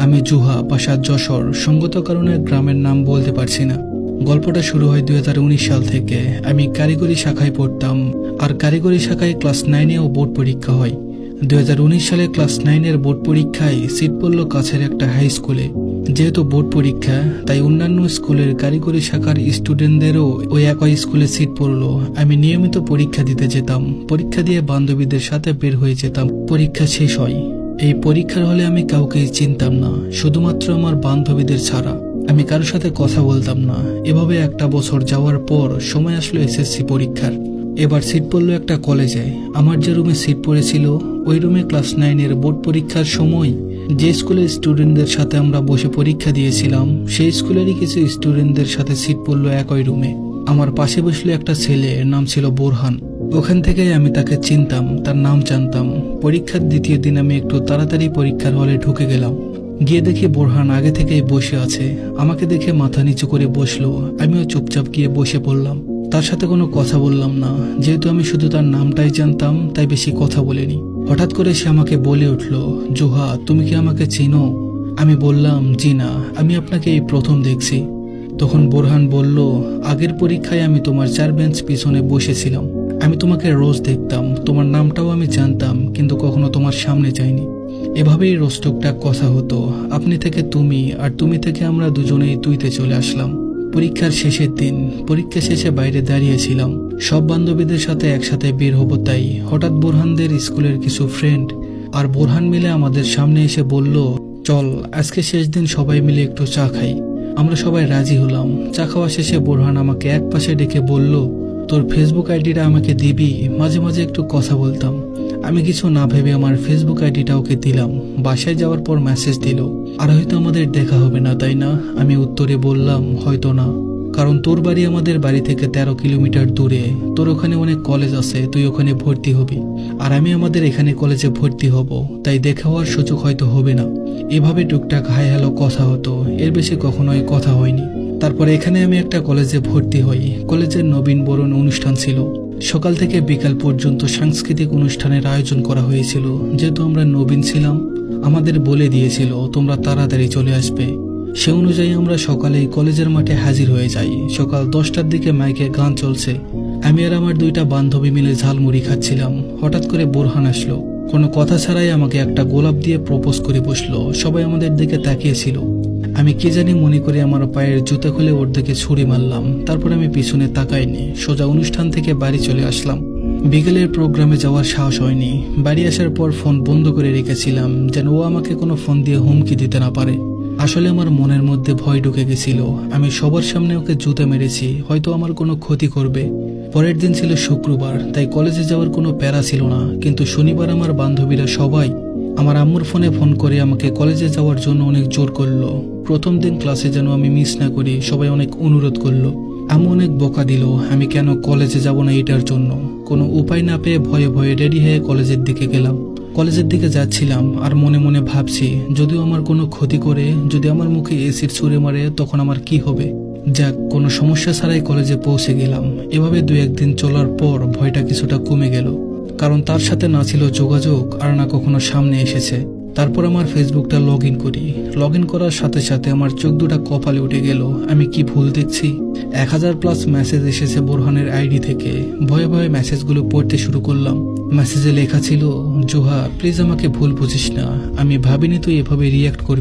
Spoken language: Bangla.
আমি জুহা, বাসা যশোর। সঙ্গত কারণে গ্রামের নাম বলতে পারছি না। গল্পটা শুরু হয় 2019 সাল থেকে। আমি কারিগরি শাখায় পড়তাম, আর কারিগরি শাখায় ক্লাস 9-এও বোর্ড পরীক্ষা হয়। 2019 সালে ক্লাস 9-এর বোর্ড পরীক্ষায় সিট পড়ল কাছের একটা হাই স্কুলে। যেহেতু বোর্ড পরীক্ষা, তাই অন্যান্য স্কুলের কারিগরি শাখার স্টুডেন্টদেরও ওই একই স্কুলে সিট পড়ল। আমি নিয়মিত পরীক্ষা দিতে যেতাম। পরীক্ষা দিয়ে বান্ধবীদের সাথে বের হয়ে যেতাম। পরীক্ষা শেষ হয়। এই পরীক্ষার হলে আমি কাউকেই চিনতাম না, শুধুমাত্র আমার বান্ধবীদের ছাড়া। আমি কারোর সাথে কথা বলতাম না। এভাবে একটা বছর যাওয়ার পর সময় আসলো এসএসসি পরীক্ষার। এবার সিট পড়লো একটা কলেজে। আমার যে রুমে সিট পড়েছিল, ওই রুমে ক্লাস 9-এর বোর্ড পরীক্ষার সময় যে স্কুলের স্টুডেন্টদের সাথে আমরা বসে পরীক্ষা দিয়েছিলাম, সেই স্কুলেরই কিছু স্টুডেন্টদের সাথে সিট পড়লো একই রুমে। আমার পাশে বসলো একটা ছেলে, নাম ছিল বোরহান। ওখান থেকেই আমি তাকে চিনতাম, তার নাম জানতাম। পরীক্ষার দ্বিতীয় দিন আমি একটু তাড়াতাড়ি পরীক্ষার হলে ঢুকে গেলাম। গিয়ে দেখি বোরহান আগে থেকেই বসে আছে। আমাকে দেখে মাথা নিচু করে বসলো। আমিও চুপচাপ গিয়ে বসে পড়লাম। তার সাথে কোনো কথা বললাম না। যেহেতু আমি শুধু তার নামটাই জানতাম, তাই বেশি কথা বলিনি। হঠাৎ করে সে আমাকে বলে উঠল, জুহা, তুমি কি আমাকে চিনো? আমি বললাম, জি না, আমি আপনাকে এই প্রথম দেখছি। তখন বোরহান বলল, আগের পরীক্ষায় আমি তোমার 4 বেঞ্চ পিছনে বসেছিলাম। আমি তোমাকে রোজ দেখতাম, তোমার নামটাও আমি জানতাম, কিন্তু কখনো তোমার সামনে যাইনি। এভাবেই রোজটুকটাক কথা হতো। আপনি থেকে তুমি, আর তুমি থেকে আমরা দুজনেই তুইতে চলে আসলাম। পরীক্ষার শেষের দিন। পরীক্ষা শেষে বাইরে দাঁড়িয়েছিলাম, সব বান্ধবীদের সাথে একসাথে বের হবো, তাই হঠাৎ বোরহানদের স্কুলের কিছু ফ্রেন্ড আর বোরহান মিলে আমাদের সামনে এসে বলল, চল আজকে শেষ দিন, সবাই মিলে একটু চা খাই। আমরা সবাই রাজি হলাম। চা খাওয়া শেষে বোরহান আমাকে এক পাশে ডেকে বলল, তোর ফেসবুক আইডিটা আমাকে দিবি, মাঝে মাঝে একটু কথা বলতাম। আমি কিছু না ভেবে আমার ফেসবুক আইডিটা ওকে দিলাম। বাসায় যাওয়ার পর মেসেজ দিল, আর হয়তো আমাদের দেখা হবে না, তাই না? আমি উত্তরে বললাম, হয়তো না, কারণ তোর বাড়ি আমাদের বাড়ি থেকে 13 কিলোমিটার দূরে। তোর ওখানে অনেক কলেজ আছে, তুই ওখানে ভর্তি হবি, আর আমি আমাদের এখানে কলেজে ভর্তি হব, তাই দেখা হওয়ার সুযোগ হয়তো হবে না। এভাবে টুকটাক হাই হ্যালো কথা হতো, এর বেশি কখনোই কথা হয়নি। তারপর এখানে আমি একটা কলেজে ভর্তি হই। কলেজের নবীন বরণ অনুষ্ঠান ছিল। সকাল থেকে বিকাল পর্যন্ত সাংস্কৃতিক অনুষ্ঠানের আয়োজন করা হয়েছিল। যেহেতু আমরা নবীন ছিলাম, আমাদের বলে দিয়েছিল তোমরা তাড়াতাড়ি চলে আসবে। সে অনুযায়ী আমরা সকালেই কলেজের মাঠে হাজির হয়ে যাই। সকাল 10টার দিকে মাইকে গান চলছে। আমি আর আমার 2টা বান্ধবী মিলে ঝালমুড়ি খাচ্ছিলাম। হঠাৎ করে বোরহান আসলো। কোনো কথা ছাড়াই আমাকে একটা গোলাপ দিয়ে প্রপোজ করে বসলো। সবাই আমাদের দিকে তাকিয়েছিল। আমি কি জানি মনে করে আমার পায়ের জুতা খুলে ওর দিকে ছুরি মারলাম। তারপর আমি পিছনে তাকাইনি, সোজা অনুষ্ঠান থেকে বাড়ি চলে আসলাম। বিকেলের প্রোগ্রামে যাওয়ার সাহস হয়নি। বাড়ি আসার পর ফোন বন্ধ করে রেখেছিলাম, যেন ও আমাকে কোনো ফোন দিয়ে হুমকি দিতে না পারে। আসলে আমার মনের মধ্যে ভয় ঢুকে গেছিল। আমি সবার সামনে ওকে জুতা মেরেছি, হয়তো আমার কোনো ক্ষতি করবে। পরের দিন ছিল শুক্রবার, তাই কলেজে যাওয়ার কোনো প্যারা ছিল না। কিন্তু শনিবার আমার বান্ধবীরা সবাই আমার আম্মুর ফোন করে আমাকে কলেজে যাওয়ার জন্য অনেক জোর করলো। প্রথম দিন ক্লাসে যেন আমি মিস না করি, সবাই অনেক অনুরোধ করলো। আম্মু অনেক বকা দিল, আমি কেন কলেজে যাব না এটার জন্য। কোনো উপায় না পেয়ে ভয়ে ভয়ে রেডি হয়ে কলেজের দিকে গেলাম। কলেজের দিকে যাচ্ছিলাম আর মনে মনে ভাবছি, যদিও আমার কোনো ক্ষতি করে, যদি আমার মুখে এসিড ছুঁড়ে মারে, তখন আমার কি হবে। যাক, কোনো সমস্যা ছাড়াই কলেজে পৌঁছে গেলাম। এভাবে 2-1 দিন চলার পর ভয়টা কিছুটা কমে গেল, কারণ তার সাথে না ছিল যোগাযোগ, আর না কখনো সামনে এসেছে। তারপর আমার ফেসবুকটা লগ ইন করি। লগ ইন করার সাথে সাথে আমার চোখ দুটা কপালে উঠে গেল। আমি কি ভুল দেখছি? 1000+ মেসেজ এসেছে বোরহানের আইডি থেকে। ভয়ে ভয়ে মেসেজগুলো পড়তে শুরু করলাম। মেসেজে লেখা ছিল, জুহা প্লিজ আমাকে ভুল বুঝিস না, আমি ভাবিনি তুই এভাবে রিয়াক্ট করবি।